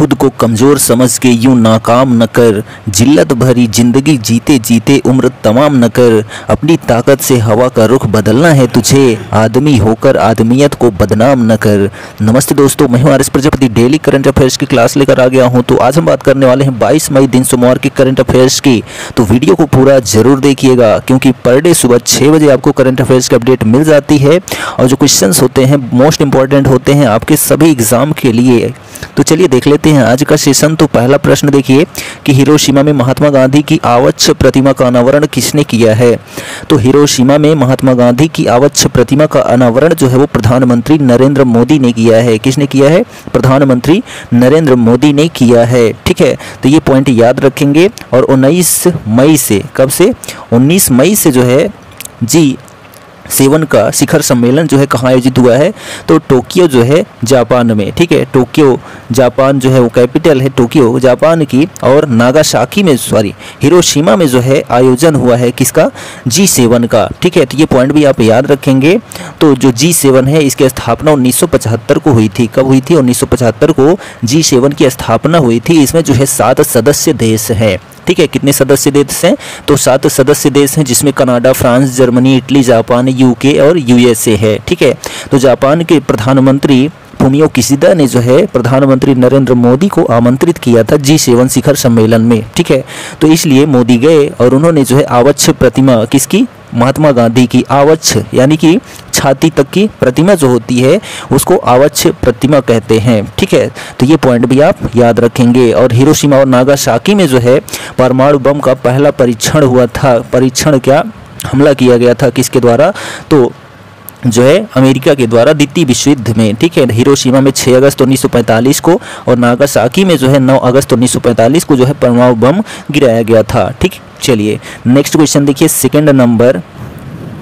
खुद को कमज़ोर समझ के यूं नाकाम न कर, जिल्लत भरी जिंदगी जीते जीते उम्र तमाम न कर। अपनी ताकत से हवा का रुख बदलना है तुझे, आदमी होकर आदमियत को बदनाम न कर। नमस्ते दोस्तों, मैं हूं R S Prajapati, daily current affairs की क्लास लेकर आ गया हूं। तो आज हम बात करने वाले हैं 22 मई दिन सोमवार के करंट अफेयर्स की। तो वीडियो को पूरा जरूर देखिएगा, क्योंकि पर डे सुबह 6 बजे आपको करंट अफेयर्स की अपडेट मिल जाती है और जो क्वेश्चंस होते हैं मोस्ट इंपॉर्टेंट होते हैं आपके सभी एग्जाम के लिए। तो चलिए देख लेते हैं आज का सेशन। तो पहला प्रश्न देखिए कि हिरोशिमा में महात्मा गांधी की आवच्छ प्रतिमा का अनावरण किसने किया है। तो हिरोशिमा में महात्मा गांधी की आवच्छ प्रतिमा का अनावरण जो है वो प्रधानमंत्री नरेंद्र मोदी ने किया है। किसने किया है? प्रधानमंत्री नरेंद्र मोदी ने किया है। ठीक है, तो ये पॉइंट याद रखेंगे। और 19 मई से, कब से? 19 मई से जो है G7 का शिखर सम्मेलन जो है कहाँ आयोजित हुआ है? तो टोक्यो जो है जापान में। ठीक है, टोक्यो जापान जो है वो कैपिटल है टोक्यो जापान की, और नागासाकी में हिरोशिमा में जो है आयोजन हुआ है किसका? G7 का। ठीक है, तो ये पॉइंट भी आप याद रखेंगे। तो जो G7 है इसकी स्थापना 1975 को हुई थी। कब हुई थी? 1975 को G7 की स्थापना हुई थी। इसमें जो है 7 सदस्य देश हैं। ठीक है, कितने सदस्य देश हैं? तो 7 सदस्य देश हैं, जिसमें Canada, France, Germany, Italy, Japan, UK और यूएसए है। ठीक है, तो जापान के प्रधानमंत्री फुमियो किशिदा ने जो है प्रधानमंत्री नरेंद्र मोदी को आमंत्रित किया था G7 शिखर सम्मेलन में। ठीक है, तो इसलिए मोदी गए और उन्होंने जो है आवच्छ प्रतिमा किसकी? महात्मा गांधी की। आवच्छ यानी कि छाती तक की प्रतिमा जो होती है उसको आवच्छ प्रतिमा कहते हैं। ठीक है, तो ये पॉइंट भी आप याद रखेंगे। और हिरोशिमा और नागासाकी में जो है परमाणु बम का पहला परीक्षण हुआ था। परीक्षण क्या? हमला किया गया था किसके द्वारा? तो जो है अमेरिका के द्वारा द्वितीय विश्व युद्ध में। ठीक है, हिरोशिमा में 6 अगस्त 1945 को और नागासाकी में जो है 9 अगस्त 1945 को जो है परमाणु बम गिराया गया था। ठीक, चलिए नेक्स्ट क्वेश्चन देखिए, सेकंड नंबर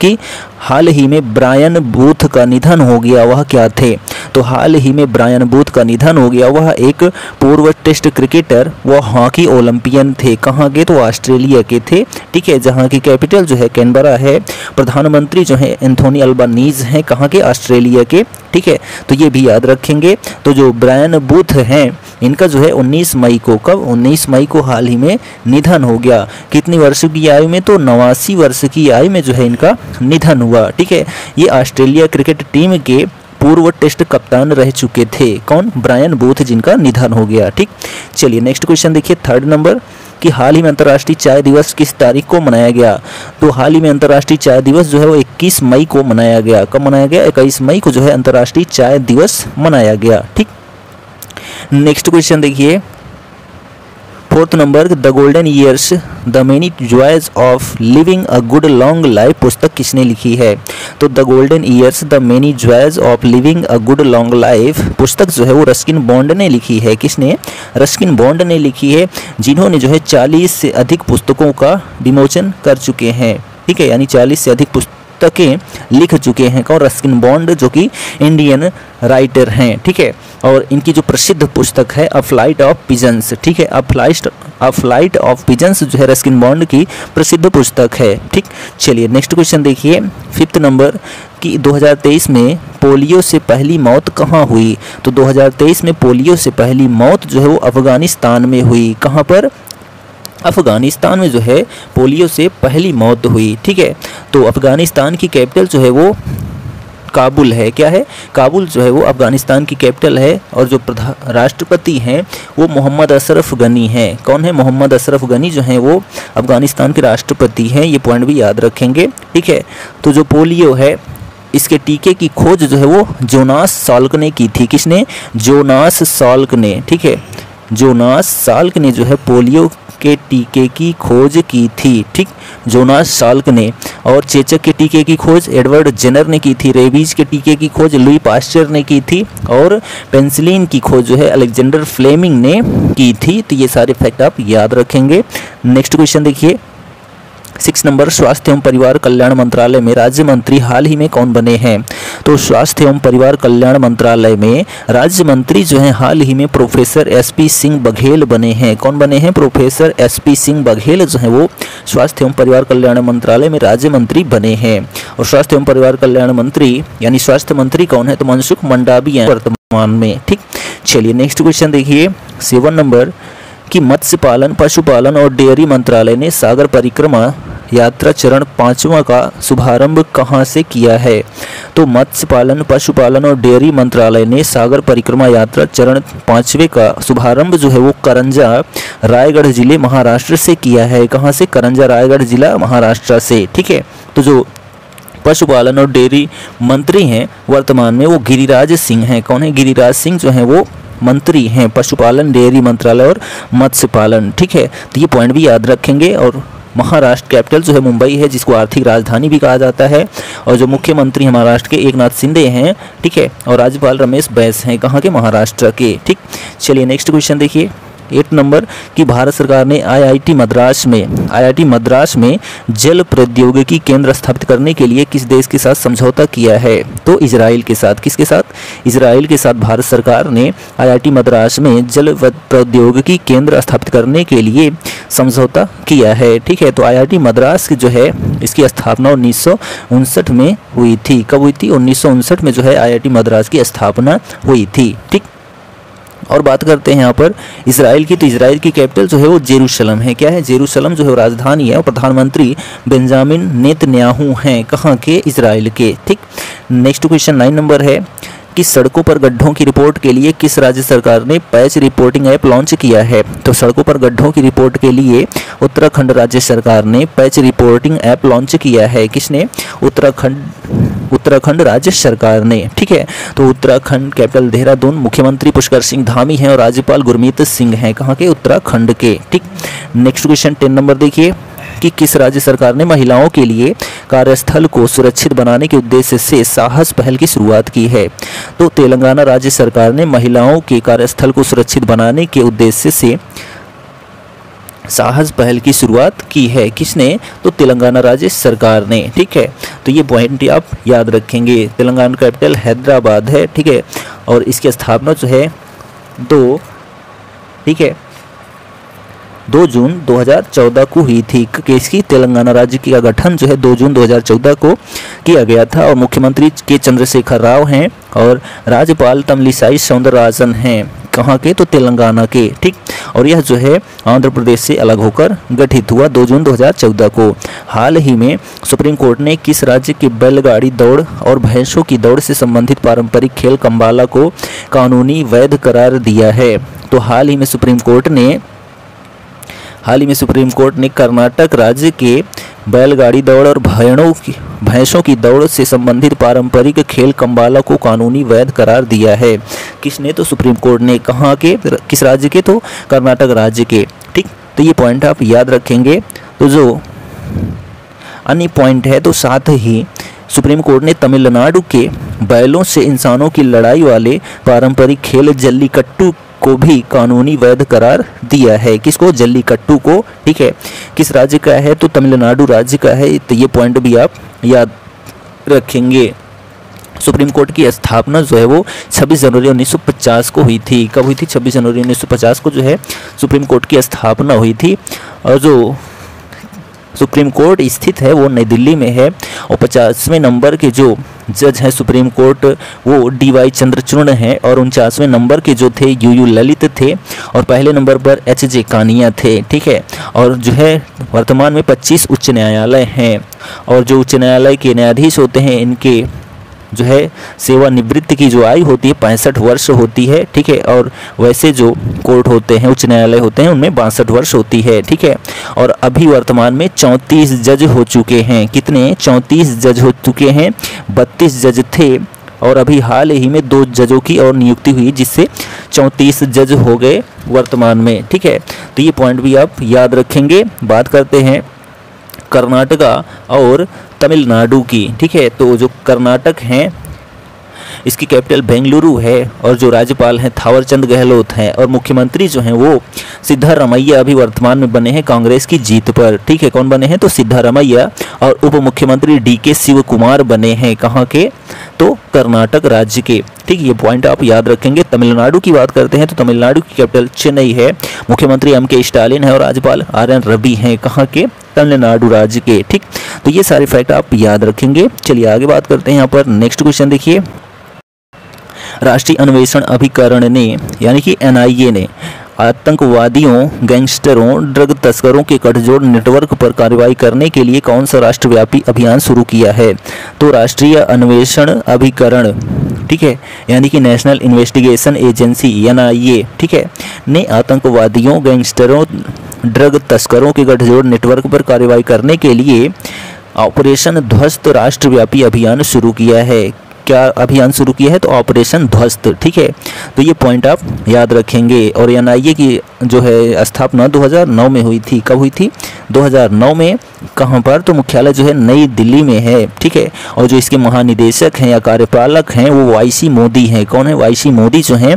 कि हाल ही में ब्रायन बूथ का निधन हो गया, वह क्या थे? तो हाल ही में ब्रायन बूथ का निधन हो गया, वह एक पूर्व टेस्ट क्रिकेटर व हॉकी ओलंपियन थे। कहाँ के? तो ऑस्ट्रेलिया के थे। ठीक है, जहाँ की कैपिटल जो है कैनबरा है। प्रधानमंत्री जो है एंथोनी अल्बानीज हैं, कहाँ के? ऑस्ट्रेलिया के। ठीक है, तो ये भी याद रखेंगे। तो जो ब्रायन बूथ हैं इनका जो है 19 मई को, कब? 19 मई को हाल ही में निधन हो गया। कितनी वर्ष की आयु में? तो 89 वर्ष की आयु में जो है इनका निधन हुआ। ठीक है, ये ऑस्ट्रेलिया क्रिकेट टीम के पूर्व टेस्ट कप्तान रह चुके थे। कौन? ब्रायन बूथ, जिनका निधन हो गया। ठीक, चलिए नेक्स्ट क्वेश्चन देखिए, थर्ड नंबर कि हाल ही में अंतर्राष्ट्रीय चाय दिवस किस तारीख को मनाया गया? तो हाल ही में अंतर्राष्ट्रीय चाय दिवस जो है वो 21 मई को मनाया गया। कब मनाया गया? 21 मई को जो है अंतर्राष्ट्रीय चाय दिवस मनाया गया। ठीक, नेक्स्ट क्वेश्चन देखिए, fourth number, the golden years the many joys of living a good long life पुस्तक किसने लिखी है? तो the golden years the many joys of living a good long life पुस्तक जो है वो रस्किन बॉन्ड ने लिखी है। किसने? रस्किन बॉन्ड ने लिखी है, जिन्होंने जो है 40 से अधिक पुस्तकों का विमोचन कर चुके हैं। ठीक है, यानी 40 से अधिक पुस्तकें लिख चुके हैं। कौन? रस्किन बॉन्ड, जो कि इंडियन राइटर हैं। ठीक है, और इनकी जो प्रसिद्ध पुस्तक है अ फ्लाइट ऑफ पिजन्स। ठीक है, अ फ्लाइट ऑफ पिजन्स जो है रस्किन बॉन्ड की प्रसिद्ध पुस्तक है। ठीक, चलिए नेक्स्ट क्वेश्चन देखिए, फिफ्थ नंबर कि 2023 में पोलियो से पहली मौत कहाँ हुई? तो 2023 में पोलियो से पहली मौत जो है वो अफगानिस्तान में हुई। कहाँ पर? अफगानिस्तान में जो है पोलियो से पहली मौत हुई। ठीक है, तो अफगानिस्तान की कैपिटल जो है वो काबुल है। क्या है? काबुल जो है वो अफगानिस्तान की कैपिटल है। और जो राष्ट्रपति हैं वो मोहम्मद अशरफ गनी हैं। कौन है? मोहम्मद अशरफ गनी जो हैं वो अफगानिस्तान के राष्ट्रपति हैं। ये पॉइंट भी याद रखेंगे। ठीक है, तो जो पोलियो है इसके टीके की खोज जो है वो जोनास साल्क ने की थी। किसने? जोनास साल्क ने। ठीक है, जोनास साल्क ने जो है पोलियो के टीके की खोज की थी। ठीक, जोनास साल्क ने। और चेचक के टीके की खोज एडवर्ड जेनर ने की थी। रेबीज के टीके की खोज लुई पास्चर ने की थी। और पेंसिलिन की खोज जो है अलेक्जेंडर फ्लेमिंग ने की थी। तो ये सारे फैक्ट आप याद रखेंगे। नेक्स्ट क्वेश्चन देखिए, 6 नंबर, स्वास्थ्य एवं परिवार कल्याण मंत्रालय में राज्य मंत्री हाल ही में कौन बने हैं? तो स्वास्थ्य एवं परिवार कल्याण मंत्रालय में राज्य मंत्री जो हैं हाल ही में प्रोफेसर SP सिंह बघेल बने हैं। कौन बने हैं? प्रोफेसर SP सिंह बघेल जो हैं वो स्वास्थ्य एवं परिवार कल्याण मंत्रालय में राज्य मंत्री बने हैं। और स्वास्थ्य एवं परिवार कल्याण मंत्री यानी स्वास्थ्य मंत्री कौन है? तो मनसुख मंडाविया वर्तमान में। ठीक, चलिए नेक्स्ट क्वेश्चन देखिए, 7 नंबर कि मत्स्य पालन, पशुपालन और डेयरी मंत्रालय ने सागर परिक्रमा यात्रा चरण 5वां का शुभारंभ कहाँ से किया है? तो मत्स्य पालन, पशुपालन और डेयरी मंत्रालय ने सागर परिक्रमा यात्रा चरण 5वें का शुभारंभ जो है वो करंजा रायगढ़ जिले महाराष्ट्र से किया है। कहाँ से? करंजा रायगढ़ जिला महाराष्ट्र से। ठीक है, तो जो पशुपालन और डेयरी मंत्री हैं वर्तमान में वो गिरिराज सिंह हैं। कौन है? गिरिराज सिंह जो हैं वो मंत्री हैं पशुपालन, डेयरी मंत्रालय और मत्स्य पालन। ठीक है, तो ये पॉइंट भी याद रखेंगे। और महाराष्ट्र कैपिटल जो है मुंबई है, जिसको आर्थिक राजधानी भी कहा जाता है। और जो मुख्यमंत्री हैं महाराष्ट्र के एकनाथ शिंदे हैं। ठीक है, और राज्यपाल रमेश बैस हैं। कहाँ के? महाराष्ट्र के। ठीक, चलिए नेक्स्ट क्वेश्चन देखिए 8 नंबर कि भारत सरकार ने आईआईटी मद्रास में जल प्रौद्योगिकी केंद्र स्थापित करने के लिए किस देश के साथ समझौता किया है? तो इजराइल के साथ। किसके साथ? इजराइल के साथ भारत सरकार ने आईआईटी मद्रास में जल प्रौद्योगिकी केंद्र स्थापित करने के लिए समझौता किया है। ठीक है, तो आईआईटी मद्रास की जो है इसकी स्थापना 1959 में हुई थी। कब हुई थी? 1959 में जो है आईआईटी मद्रास की स्थापना हुई थी। ठीक, और बात करते हैं यहाँ पर इजराइल की, तो इजराइल की कैपिटल जो है वो जेरूशलम है। क्या है? जेरूशलम जो है राजधानी है। और प्रधानमंत्री बेंजामिन नेतन्याहू हैं। कहाँ के? इजराइल के। ठीक, नेक्स्ट क्वेश्चन 9 नंबर है कि सड़कों पर गड्ढों की रिपोर्ट के लिए किस राज्य सरकार ने पैच रिपोर्टिंग ऐप लॉन्च किया है? तो सड़कों पर गड्ढों की रिपोर्ट के लिए उत्तराखंड राज्य सरकार ने पैच रिपोर्टिंग ऐप लॉन्च किया है। किसने? उत्तराखंड राज्य सरकार ने। ठीक है, तो उत्तराखंड कैपिटल देहरादून, मुख्यमंत्री पुष्कर सिंह धामी हैं और राज्यपाल गुरमीत सिंह हैं। कहाँ के? उत्तराखंड के। ठीक, नेक्स्ट क्वेश्चन 10 नंबर देखिए कि किस राज्य सरकार ने महिलाओं के लिए कार्यस्थल को सुरक्षित बनाने के उद्देश्य से साहस पहल की शुरुआत की है? तो तेलंगाना राज्य सरकार ने महिलाओं के कार्यस्थल को सुरक्षित बनाने के उद्देश्य से साहस पहल की शुरुआत की है। किसने? तो तेलंगाना राज्य सरकार ने। ठीक है, तो ये पॉइंट आप याद रखेंगे। तेलंगाना कैपिटल हैदराबाद है। ठीक है, और इसकी स्थापना जो है 2 जून 2014 को हुई थी। किसकी? तेलंगाना राज्य का गठन जो है 2 जून 2014 को किया गया था। और मुख्यमंत्री के चंद्रशेखर राव हैं और राज्यपाल तमिलिसाई सौंदरराजन हैं। कहाँ के? तो तेलंगाना के। ठीक, और यह जो है आंध्र प्रदेश से अलग होकर गठित हुआ 2 जून 2014 को। हाल ही में सुप्रीम कोर्ट ने किस राज्य की बैलगाड़ी दौड़ और भैंसों की दौड़ से संबंधित पारंपरिक खेल कंबाला को कानूनी वैध करार दिया है? तो हाल ही में सुप्रीम कोर्ट ने कर्नाटक राज्य के बैलगाड़ी दौड़ और भैंसों की दौड़ से संबंधित पारंपरिक खेल कंबाला को कानूनी वैध करार दिया है। किसने? तो सुप्रीम कोर्ट ने। कहाँ के? किस राज्य के? तो कर्नाटक राज्य के। ठीक, तो ये पॉइंट आप याद रखेंगे। तो जो अन्य पॉइंट है, तो साथ ही सुप्रीम कोर्ट ने तमिलनाडु के बैलों से इंसानों की लड़ाई वाले पारंपरिक खेल जल्लीकट्टू को भी कानूनी वैध करार दिया है। किसको? जल्लीकट्टू को। ठीक है, किस राज्य का है? तो तमिलनाडु राज्य का है। तो ये पॉइंट भी आप याद रखेंगे। सुप्रीम कोर्ट की स्थापना जो है वो 26 जनवरी 1950 को हुई थी। कब हुई थी? 26 जनवरी 1950 को जो है सुप्रीम कोर्ट की स्थापना हुई थी। और जो सुप्रीम कोर्ट स्थित है वो नई दिल्ली में है। और 50वें नंबर के जो जज हैं सुप्रीम कोर्ट वो DY चंद्रचूड़ हैं। और 49वें नंबर के जो थे UU ललित थे। और पहले नंबर पर HJ कानिया थे। ठीक है, और जो है वर्तमान में 25 उच्च न्यायालय हैं। और जो उच्च न्यायालय के न्यायाधीश होते हैं इनके जो है सेवानिवृत्ति की जो आयु होती है 65 वर्ष होती है। ठीक है, और वैसे जो कोर्ट होते हैं, उच्च न्यायालय होते हैं, उनमें 62 वर्ष होती है। ठीक है, और अभी वर्तमान में 34 जज हो चुके हैं। कितने? 34 जज हो चुके हैं। 32 जज थे और अभी हाल ही में 2 जजों की और नियुक्ति हुई, जिससे 34 जज हो गए वर्तमान में। ठीक है, तो ये पॉइंट भी आप याद रखेंगे। बात करते हैं कर्नाटका और तमिलनाडु की। ठीक है, तो जो कर्नाटक हैं इसकी कैपिटल बेंगलुरु है। और जो राज्यपाल हैं थावरचंद गहलोत हैं। और मुख्यमंत्री जो हैं वो सिद्धारमैया अभी वर्तमान में बने हैं कांग्रेस की जीत पर। ठीक है, कौन बने हैं? तो सिद्धारमैया। और उप मुख्यमंत्री DK शिवकुमार बने हैं। कहाँ के? तो कर्नाटक राज्य के। ठीक, ये पॉइंट आप याद रखेंगे। तमिलनाडु की बात करते हैं तो तमिलनाडु की कैपिटल चेन्नई है। मुख्यमंत्री MK स्टालिन है और राज्यपाल RN रवि हैं। कहाँ के? तमिलनाडु राज्य के। ठीक, तो ये सारे फैक्ट आप याद रखेंगे। चलिए आगे बात करते हैं। यहाँ पर नेक्स्ट क्वेश्चन देखिए। राष्ट्रीय अन्वेषण अभिकरण ने यानी कि NIA ने आतंकवादियों, गैंगस्टरों, ड्रग तस्करों के गठजोड़ नेटवर्क पर कार्रवाई करने के लिए कौन सा राष्ट्रव्यापी अभियान शुरू किया है? तो राष्ट्रीय अन्वेषण अभिकरण, ठीक है, यानी कि नेशनल इन्वेस्टिगेशन एजेंसी NIA, ठीक है, ने आतंकवादियों, गैंगस्टरों, ड्रग तस्करों के गठजोड़ नेटवर्क पर कार्रवाई करने के लिए ऑपरेशन ध्वस्त राष्ट्रव्यापी अभियान शुरू किया है। क्या अभियान शुरू किया है? तो ऑपरेशन ध्वस्त, ठीक है। तो ये पॉइंट आप याद रखेंगे। और NIA की जो है स्थापना 2009 में हुई थी। कब हुई थी? 2009 में। कहाँ पर? तो मुख्यालय जो है नई दिल्ली में है, ठीक है। और जो इसके महानिदेशक हैं या कार्यपालक हैं वो YC मोदी हैं। कौन है? YC मोदी जो हैं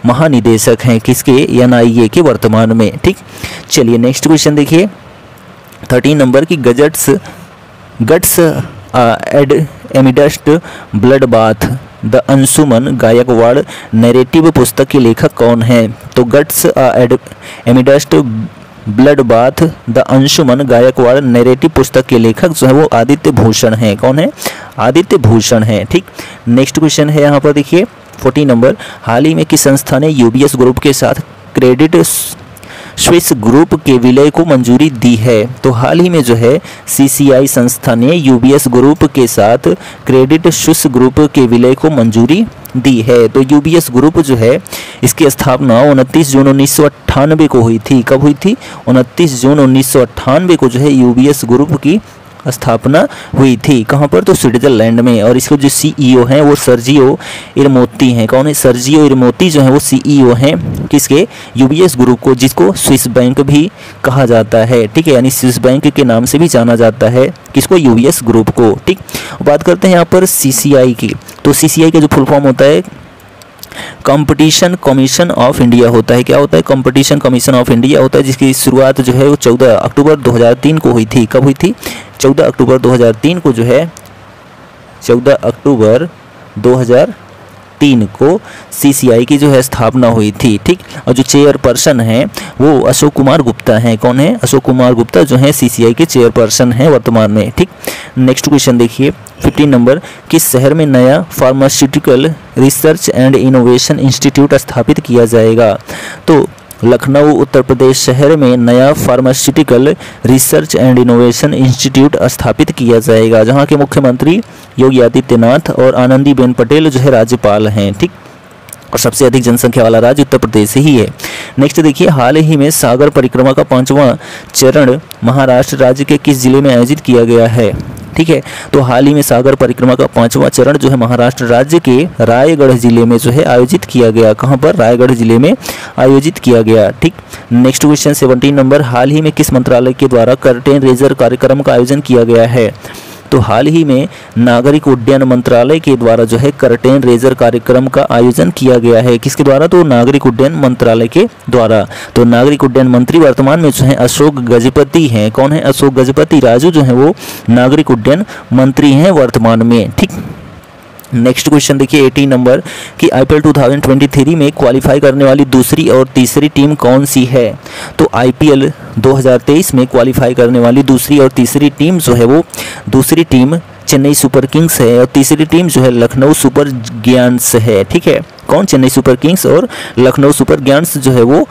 महानिदेशक हैं किसके? NIA के वर्तमान में, ठीक। चलिए नेक्स्ट क्वेश्चन देखिए 13 नंबर की guts amidst bloodbath the Anshuman Gaikwad narrative पुस्तक के लेखक कौन है? तो guts amidst bloodbath the Anshuman Gaikwad narrative पुस्तक के लेखक जो है वो आदित्य भूषण हैं। कौन है? आदित्य भूषण हैं, ठीक। नेक्स्ट क्वेश्चन है यहाँ पर देखिए 14 नंबर, हाल ही में किस संस्था ने UBS ग्रुप के साथ क्रेडिट स्विस ग्रुप के विलय को मंजूरी दी है? तो हाल ही में जो है CCI संस्था ने UBS ग्रुप के साथ क्रेडिट स्विस ग्रुप के विलय को मंजूरी दी है। तो UBS ग्रुप जो है इसकी स्थापना 29 जून 1998 को हुई थी। कब हुई थी? 29 जून 1998 को जो है UBS ग्रुप की स्थापना हुई थी। कहाँ पर? तो स्विट्जरलैंड में। और इसके जो CEO हैं वो सर्जियो इरमोती हैं। कौन है? सर्जियो इरमोती जो है वो CEO हैं किसके? UBS ग्रुप को, जिसको स्विस बैंक भी कहा जाता है, ठीक है, यानी स्विस बैंक के नाम से भी जाना जाता है किसको? UBS ग्रुप को, ठीक। बात करते हैं यहाँ पर CCI की। तो CCI का जो फुल फॉर्म होता है कंपटीशन कमीशन ऑफ इंडिया होता है। क्या होता है? कंपटीशन कमीशन ऑफ इंडिया होता है, जिसकी शुरुआत जो है वो 14 अक्टूबर 2003 को हुई थी। कब हुई थी? 14 अक्टूबर 2003 को जो है 14 अक्टूबर 2003 को CCI की जो है स्थापना हुई थी, ठीक। और जो चेयरपर्सन हैं वो अशोक कुमार गुप्ता हैं। कौन है? अशोक कुमार गुप्ता जो है CCI के चेयरपर्सन हैं वर्तमान में, ठीक। नेक्स्ट क्वेश्चन देखिए 15 नंबर, किस शहर में नया pharmaceutical research and innovation institute स्थापित किया जाएगा? तो लखनऊ उत्तर प्रदेश शहर में नया pharmaceutical research and innovation institute स्थापित किया जाएगा, जहां के मुख्यमंत्री योगी आदित्यनाथ और आनंदीबेन पटेल जो है राज्यपाल हैं, ठीक। और सबसे अधिक जनसंख्या वाला राज्य उत्तर प्रदेश ही है। नेक्स्ट देखिए, हाल ही में सागर परिक्रमा का 5वां चरण महाराष्ट्र राज्य के किस जिले में आयोजित किया गया है? ठीक है, तो हाल ही में सागर परिक्रमा का 5वां चरण जो है महाराष्ट्र राज्य के रायगढ़ जिले में जो है आयोजित किया गया। कहाँ पर? रायगढ़ जिले में आयोजित किया गया, ठीक। नेक्स्ट क्वेश्चन 17 नंबर, हाल ही में किस मंत्रालय के द्वारा कर्टेन रेजर कार्यक्रम का आयोजन किया गया है? तो हाल ही में नागरिक उड्डयन मंत्रालय के द्वारा जो है कर्टेन रेजर कार्यक्रम का आयोजन किया गया है। किसके द्वारा? तो नागरिक उड्डयन मंत्रालय के द्वारा। तो नागरिक उड्डयन मंत्री वर्तमान में जो है अशोक गजपति हैं। कौन है? अशोक गजपति राजू जो है वो नागरिक उड्डयन मंत्री हैं वर्तमान में, ठीक। नेक्स्ट क्वेश्चन देखिए 18 नंबर कि IPL 2023 में क्वालिफाई करने वाली दूसरी और तीसरी टीम कौन सी है? तो IPL 2023 में क्वालिफाई करने वाली दूसरी और तीसरी टीम जो है वो दूसरी टीम चेन्नई सुपर किंग्स है और तीसरी टीम जो है लखनऊ सुपर गियांट्स है, ठीक है। कौन? चेन्नई सुपर किंग्स और लखनऊ सुपर गियांट्स जो है वो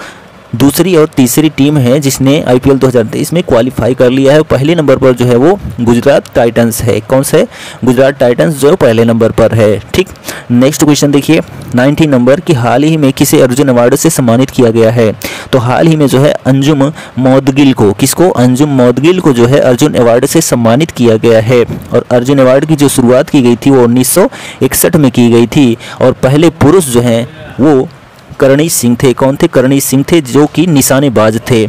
दूसरी और तीसरी टीम है जिसने IPL 2023 में क्वालिफाई कर लिया है। पहले नंबर पर जो है वो गुजरात टाइटंस है। कौन सा है? गुजरात टाइटंस जो पहले नंबर पर है, ठीक। नेक्स्ट क्वेश्चन देखिए 19 नंबर कि हाल ही में किसे अर्जुन अवार्ड से सम्मानित किया गया है? तो हाल ही में जो है अंजुम मौदगिल को, किसको? अंजुम मौदगिल को जो है अर्जुन अवार्ड से सम्मानित किया गया है। और अर्जुन अवार्ड की जो शुरुआत की गई थी वो 1961 में की गई थी और पहले पुरुष जो हैं वो करणी सिंह थे। कौन थे? करणी सिंह थे जो कि निशानेबाज थे।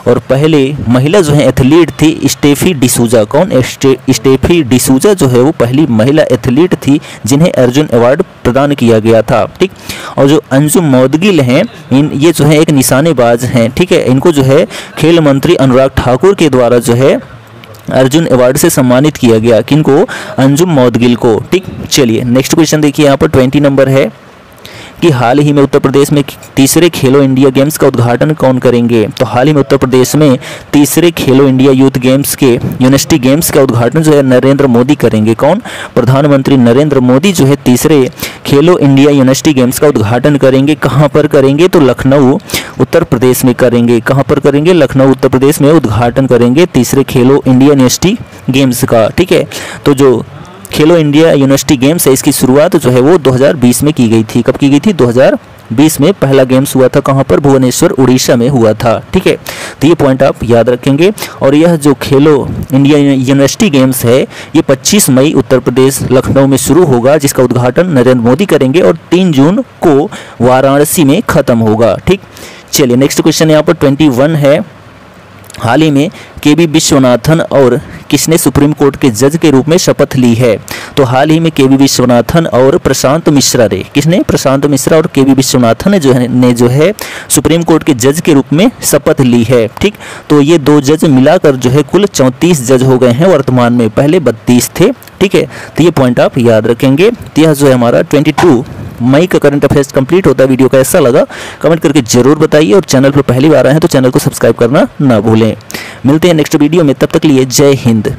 और पहले महिला जो है एथलीट थी स्टेफी डिसूजा। कौन? स्टेफी डिसूजा जो है वो पहली महिला एथलीट थी जिन्हें अर्जुन अवार्ड प्रदान किया गया था, ठीक। और जो अंजुम मौदगिल हैं ये जो है एक निशानेबाज हैं, ठीक है। इनको जो है खेल मंत्री अनुराग ठाकुर के द्वारा जो है अर्जुन अवार्ड से सम्मानित किया गया। किनको? अंजुम मौदगिल को, ठीक। चलिए नेक्स्ट क्वेश्चन देखिए यहाँ पर 20 नंबर है कि हाल ही में उत्तर प्रदेश में तीसरे खेलो इंडिया गेम्स का उद्घाटन कौन करेंगे। तो हाल ही में उत्तर प्रदेश में तीसरे खेलो इंडिया यूथ गेम्स के यूनिवर्सिटी गेम्स का उद्घाटन जो है नरेंद्र मोदी करेंगे। कौन? प्रधानमंत्री नरेंद्र मोदी जो है तीसरे खेलो इंडिया यूनिवर्सिटी गेम्स का उद्घाटन करेंगे। कहाँ पर करेंगे? तो लखनऊ उत्तर प्रदेश में करेंगे। कहाँ पर करेंगे? लखनऊ उत्तर प्रदेश में उद्घाटन करेंगे तीसरे खेलो इंडिया यूनिवर्सिटी गेम्स का। ठीक है, तो जो खेलो इंडिया यूनिवर्सिटी गेम्स है इसकी शुरुआत जो है वो 2020 में की गई थी। कब की गई थी? 2020 में पहला गेम्स हुआ था। कहाँ पर? भुवनेश्वर उड़ीसा में हुआ था। ठीक है, तो ये पॉइंट आप याद रखेंगे। और यह जो खेलो इंडिया यूनिवर्सिटी गेम्स है ये 25 मई उत्तर प्रदेश लखनऊ में शुरू होगा, जिसका उद्घाटन नरेंद्र मोदी करेंगे और 3 जून को वाराणसी में खत्म होगा। ठीक, चलिए नेक्स्ट क्वेश्चन यहाँ पर 21 है। हाल ही में केवी विश्वनाथन और किसने सुप्रीम कोर्ट के जज के रूप में शपथ ली है? तो हाल ही में केवी विश्वनाथन और प्रशांत मिश्रा ने, किसने? प्रशांत मिश्रा और केवी विश्वनाथन ने जो है सुप्रीम कोर्ट के जज के रूप में शपथ ली है। ठीक, तो ये 2 जज मिलाकर जो है कुल 34 जज हो गए हैं वर्तमान में, पहले 32 थे। ठीक है, तो ये पॉइंट आप याद रखेंगे। तो यह जो है हमारा 22 मई का करंट अफेयर्स कंप्लीट होता है। वीडियो कैसा लगा कमेंट करके जरूर बताइए, और चैनल पर पहली बार आए हैं तो चैनल को सब्सक्राइब करना ना भूलें। मिलते हैं नेक्स्ट वीडियो में, तब तक लिए जय हिंद।